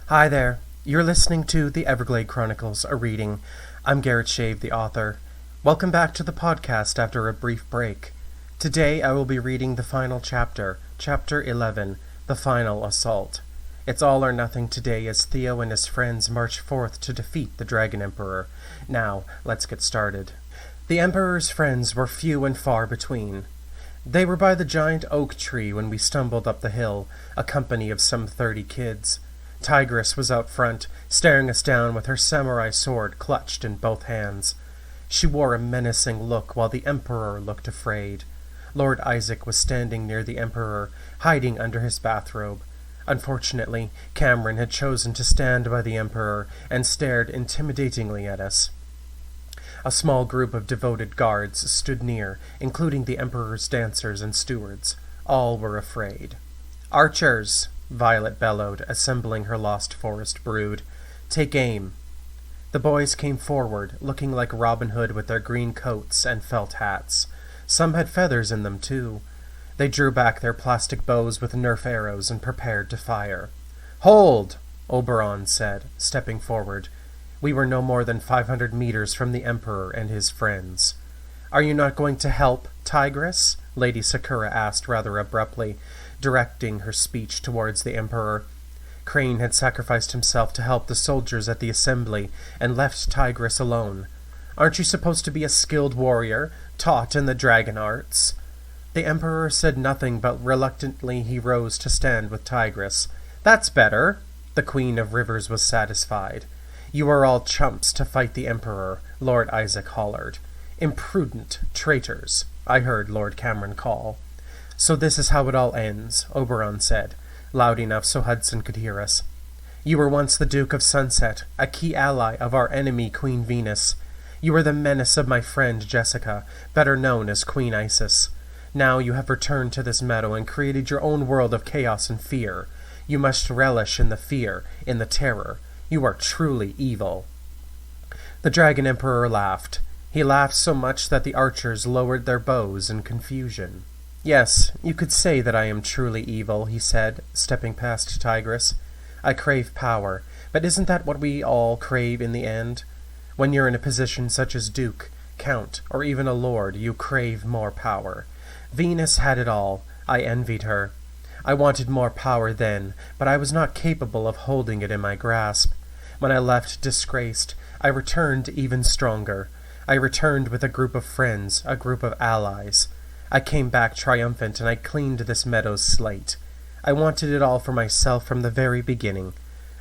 Hi there. You're listening to the Everglade Chronicles, a reading. I'm Garrett Shave, the author. Welcome back to the podcast after a brief break. Today I will be reading the final chapter, Chapter 11, The Final Assault. It's all or nothing today as Theo and his friends march forth to defeat the Dragon Emperor. Now, let's get started. The Emperor's friends were few and far between. They were by the giant oak tree when we stumbled up the hill, a company of some 30 kids. Tigress was out front, staring us down with her samurai sword clutched in both hands. She wore a menacing look while the Emperor looked afraid. Lord Isaac was standing near the Emperor, hiding under his bathrobe. Unfortunately, Cameron had chosen to stand by the Emperor and stared intimidatingly at us. A small group of devoted guards stood near, including the Emperor's dancers and stewards. All were afraid. "Archers!" Violet bellowed, assembling her lost forest brood. "Take aim." The boys came forward, looking like Robin Hood with their green coats and felt hats. Some had feathers in them, too. They drew back their plastic bows with Nerf arrows and prepared to fire. "Hold!" Oberon said, stepping forward. We were no more than 500 meters from the Emperor and his friends. "Are you not going to help, Tigress?" Lady Sakura asked rather abruptly, directing her speech towards the Emperor. Crane had sacrificed himself to help the soldiers at the assembly and left Tigress alone. "Aren't you supposed to be a skilled warrior, taught in the dragon arts?" The Emperor said nothing, but reluctantly he rose to stand with Tigress. "That's better." The Queen of Rivers was satisfied. "You are all chumps to fight the Emperor," Lord Isaac hollered. "Imprudent traitors," I heard Lord Cameron call. "So this is how it all ends," Oberon said, loud enough so Hudson could hear us. "You were once the Duke of Sunset, a key ally of our enemy Queen Venus. You were the menace of my friend Jessica, better known as Queen Isis. Now you have returned to this meadow and created your own world of chaos and fear. You must relish in the fear, in the terror. You are truly evil." The Dragon Emperor laughed. He laughed so much that the archers lowered their bows in confusion. "Yes, you could say that I am truly evil," he said, stepping past Tigress. "I crave power, but isn't that what we all crave in the end? When you're in a position such as Duke, Count, or even a Lord, you crave more power. Venus had it all. I envied her. I wanted more power then, but I was not capable of holding it in my grasp. When I left disgraced, I returned even stronger. I returned with a group of friends, a group of allies. I came back triumphant and I cleaned this meadow's slate. I wanted it all for myself from the very beginning.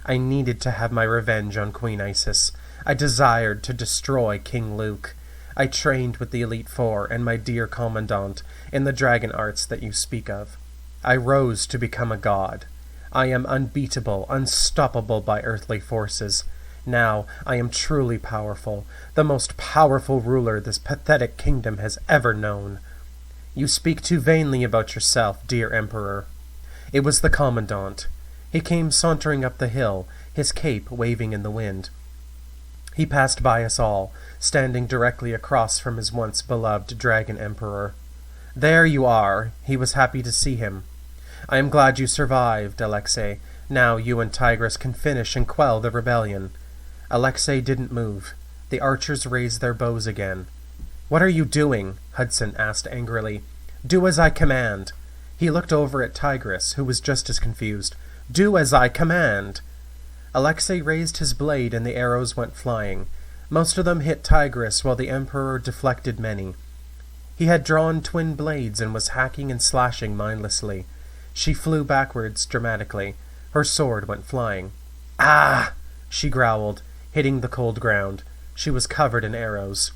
I needed to have my revenge on Queen Isis. I desired to destroy King Luke. I trained with the Elite Four and my dear Commandant in the dragon arts that you speak of. I rose to become a god. I am unbeatable, unstoppable by earthly forces. Now I am truly powerful, the most powerful ruler this pathetic kingdom has ever known." "You speak too vainly about yourself, dear Emperor." It was the Commandant. He came sauntering up the hill, his cape waving in the wind. He passed by us all, standing directly across from his once beloved Dragon Emperor. "There you are." He was happy to see him. "I am glad you survived, Alexei. Now you and Tigress can finish and quell the rebellion." Alexei didn't move. The archers raised their bows again. "What are you doing?" Hudson asked angrily. "Do as I command." He looked over at Tigress, who was just as confused. "Do as I command." Alexei raised his blade and the arrows went flying. Most of them hit Tigress while the Emperor deflected many. He had drawn twin blades and was hacking and slashing mindlessly. She flew backwards dramatically. Her sword went flying. "Ah!" she growled, hitting the cold ground. She was covered in arrows.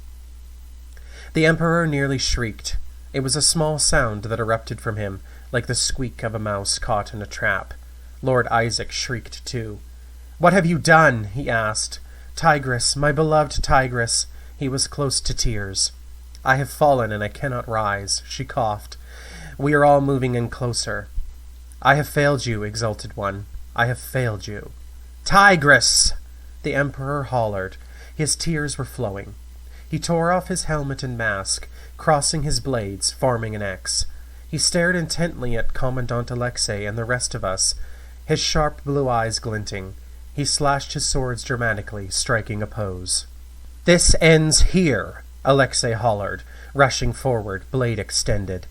The Emperor nearly shrieked. It was a small sound that erupted from him, like the squeak of a mouse caught in a trap. Lord Isaac shrieked too. "What have you done?" he asked. "Tigress, my beloved Tigress." He was close to tears. "I have fallen and I cannot rise," she coughed. "We are all moving in closer." "I have failed you, Exalted One. I have failed you." "Tigress!" The Emperor hollered. His tears were flowing. He tore off his helmet and mask, crossing his blades, forming an X. He stared intently at Commandant Alexei and the rest of us, his sharp blue eyes glinting. He slashed his swords dramatically, striking a pose. "This ends here!" Alexei hollered, rushing forward, blade extended.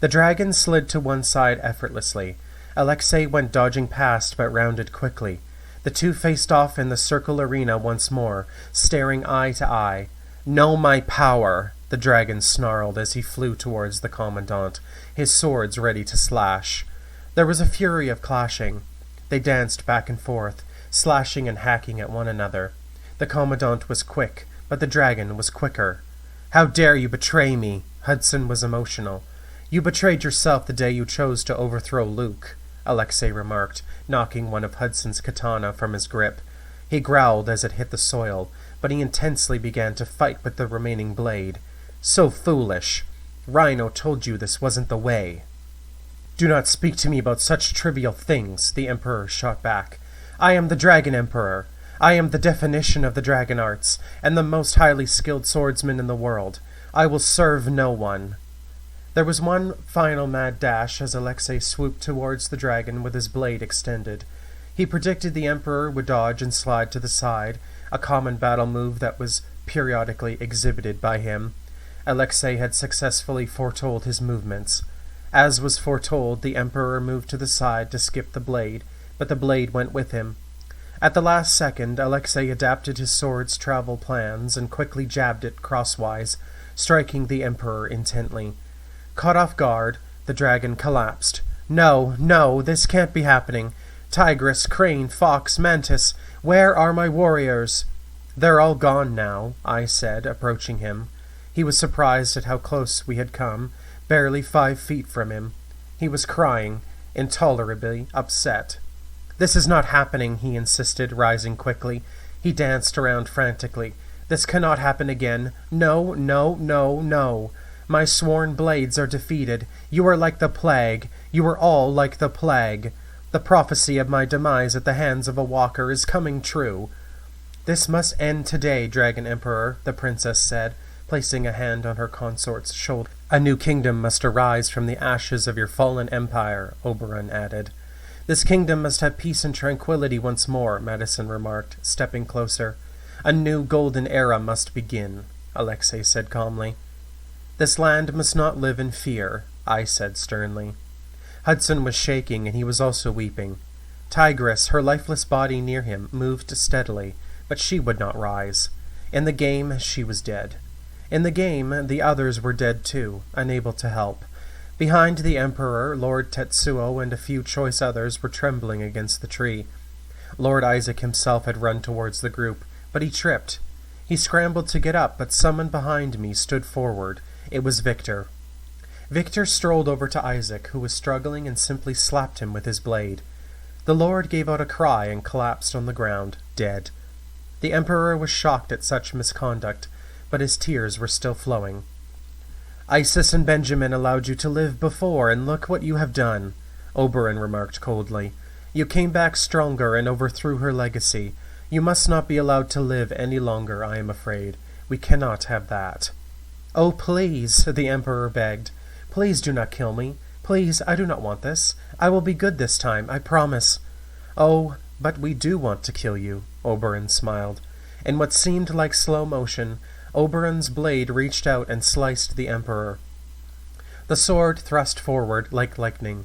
The dragon slid to one side effortlessly. Alexei went dodging past but rounded quickly. The two faced off in the circle arena once more, staring eye to eye. "Know my power!" the dragon snarled as he flew towards the commandant, his swords ready to slash. There was a fury of clashing. They danced back and forth, slashing and hacking at one another. The commandant was quick, but the dragon was quicker. "How dare you betray me?" Hudson was emotional. "You betrayed yourself the day you chose to overthrow Luke," Alexei remarked, knocking one of Hudson's katana from his grip. He growled as it hit the soil, but he intensely began to fight with the remaining blade. "So foolish! Rhino told you this wasn't the way." "Do not speak to me about such trivial things," the Emperor shot back. "I am the Dragon Emperor. I am the definition of the dragon arts, and the most highly skilled swordsman in the world. I will serve no one." There was one final mad dash as Alexei swooped towards the dragon with his blade extended. He predicted the Emperor would dodge and slide to the side, a common battle move that was periodically exhibited by him. Alexei had successfully foretold his movements. As was foretold, the Emperor moved to the side to skip the blade, but the blade went with him. At the last second, Alexei adapted his sword's travel plans and quickly jabbed it crosswise, striking the Emperor intently. Caught off guard, the dragon collapsed. "No, no, this can't be happening. Tigress, crane, fox, mantis, where are my warriors?" "They're all gone now," I said, approaching him. He was surprised at how close we had come, barely 5 feet from him. He was crying, intolerably upset. "This is not happening," he insisted, rising quickly. He danced around frantically. "This cannot happen again. No, no, no, no. My sworn blades are defeated. You are like the plague. You are all like the plague. The prophecy of my demise at the hands of a walker is coming true." "This must end today, Dragon Emperor," the princess said, placing a hand on her consort's shoulder. "A new kingdom must arise from the ashes of your fallen empire," Oberon added. "This kingdom must have peace and tranquility once more," Madison remarked, stepping closer. "A new golden era must begin," Alexei said calmly. "This land must not live in fear," I said sternly. Hudson was shaking, and he was also weeping. Tigress, her lifeless body near him, moved steadily, but she would not rise. In the game, she was dead. In the game, the others were dead too, unable to help. Behind the Emperor, Lord Tetsuo and a few choice others were trembling against the tree. Lord Isaac himself had run towards the group, but he tripped. He scrambled to get up, but someone behind me stood forward. It was Victor. Victor strolled over to Isaac, who was struggling, and simply slapped him with his blade. The Lord gave out a cry and collapsed on the ground, dead. The Emperor was shocked at such misconduct, but his tears were still flowing. "Isis and Benjamin allowed you to live before, and look what you have done," Oberon remarked coldly. "You came back stronger and overthrew her legacy. You must not be allowed to live any longer, I am afraid. We cannot have that." "Oh, please," the Emperor begged. "Please do not kill me. Please, I do not want this. I will be good this time, I promise." "Oh, but we do want to kill you," Oberon smiled. In what seemed like slow motion, Oberon's blade reached out and sliced the Emperor. The sword thrust forward like lightning.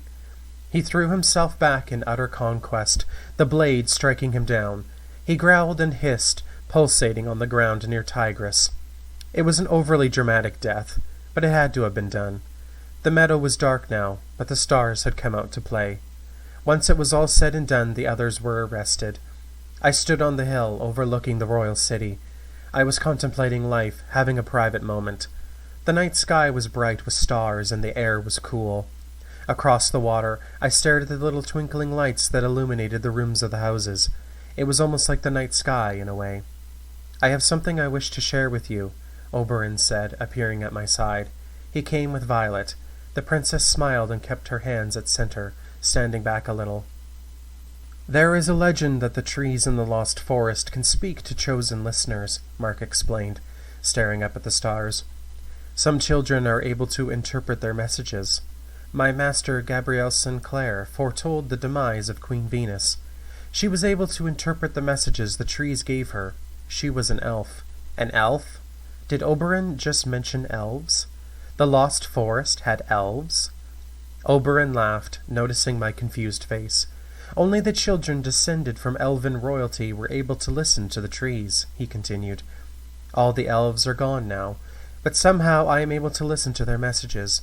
He threw himself back in utter conquest, the blade striking him down. He growled and hissed, pulsating on the ground near Tigress. It was an overly dramatic death, but it had to have been done. The meadow was dark now, but the stars had come out to play. Once it was all said and done, the others were arrested. I stood on the hill overlooking the royal city. I was contemplating life, having a private moment. The night sky was bright with stars and the air was cool. Across the water, I stared at the little twinkling lights that illuminated the rooms of the houses. It was almost like the night sky, in a way. "I have something I wish to share with you," Oberon said, appearing at my side. He came with Violet. The princess smiled and kept her hands at center, standing back a little. "There is a legend that the trees in the Lost Forest can speak to chosen listeners," Mark explained, staring up at the stars. "Some children are able to interpret their messages. My master, Gabrielle Sinclair, foretold the demise of Queen Venus. She was able to interpret the messages the trees gave her. She was an elf. An elf? Did Oberon just mention elves? The Lost Forest had elves? Oberon laughed, noticing my confused face. Only the children descended from elven royalty were able to listen to the trees, he continued. All the elves are gone now, but somehow I am able to listen to their messages.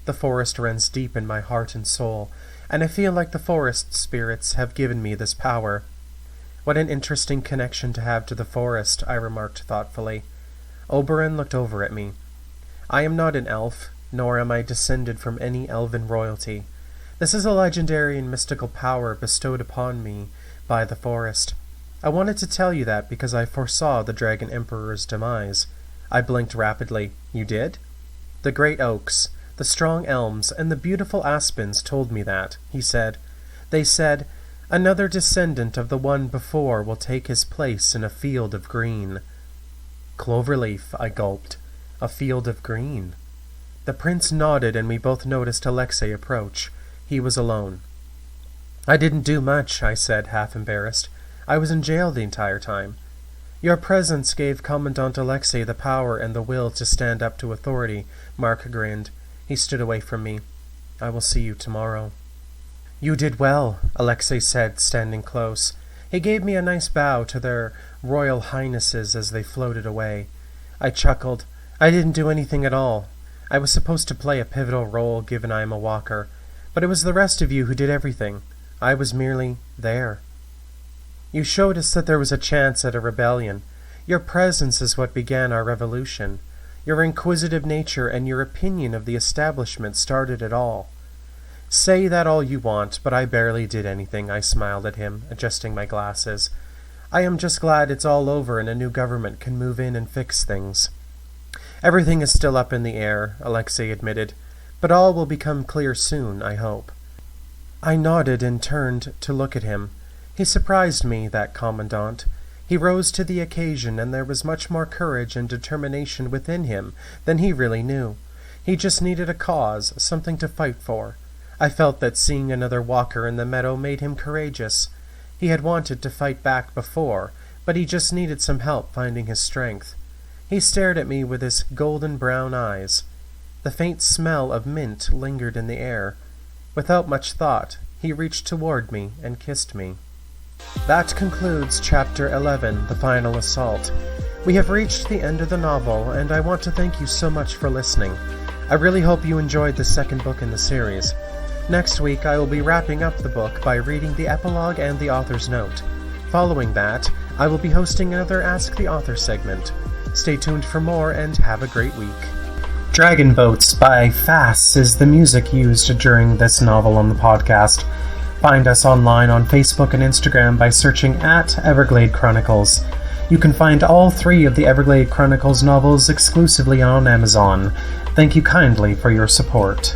The forest runs deep in my heart and soul, and I feel like the forest spirits have given me this power. What an interesting connection to have to the forest, I remarked thoughtfully. Oberon looked over at me. I am not an elf, nor am I descended from any elven royalty. This is a legendary and mystical power bestowed upon me by the forest. I wanted to tell you that because I foresaw the Dragon Emperor's demise. I blinked rapidly. You did? The great oaks, the strong elms, and the beautiful aspens told me that, he said. They said, another descendant of the one before will take his place in a field of green. Cloverleaf, I gulped. A field of green. The prince nodded, and we both noticed Alexei approach. He was alone. I didn't do much, I said, half embarrassed. I was in jail the entire time. Your presence gave Commandant Alexei the power and the will to stand up to authority, Mark grinned. He stood away from me. I will see you tomorrow. You did well, Alexei said, standing close. He gave me a nice bow to their royal highnesses as they floated away. I chuckled. I didn't do anything at all. I was supposed to play a pivotal role given I am a walker, but it was the rest of you who did everything. I was merely there. You showed us that there was a chance at a rebellion. Your presence is what began our revolution. Your inquisitive nature and your opinion of the establishment started it all. Say that all you want, but I barely did anything, I smiled at him, adjusting my glasses. I am just glad it's all over and a new government can move in and fix things. Everything is still up in the air, Alexei admitted, but all will become clear soon, I hope. I nodded and turned to look at him. He surprised me, that commandant. He rose to the occasion, and there was much more courage and determination within him than he really knew. He just needed a cause, something to fight for. I felt that seeing another walker in the meadow made him courageous. He had wanted to fight back before, but he just needed some help finding his strength. He stared at me with his golden brown eyes. The faint smell of mint lingered in the air. Without much thought, he reached toward me and kissed me. That concludes Chapter 11, The Final Assault. We have reached the end of the novel, and I want to thank you so much for listening. I really hope you enjoyed the second book in the series. Next week, I will be wrapping up the book by reading the epilogue and the author's note. Following that, I will be hosting another Ask the Author segment. Stay tuned for more, and have a great week. Dragon Boats by Fass is the music used during this novel on the podcast. Find us online on Facebook and Instagram by searching at Everglade Chronicles. You can find all 3 of the Everglade Chronicles novels exclusively on Amazon. Thank you kindly for your support.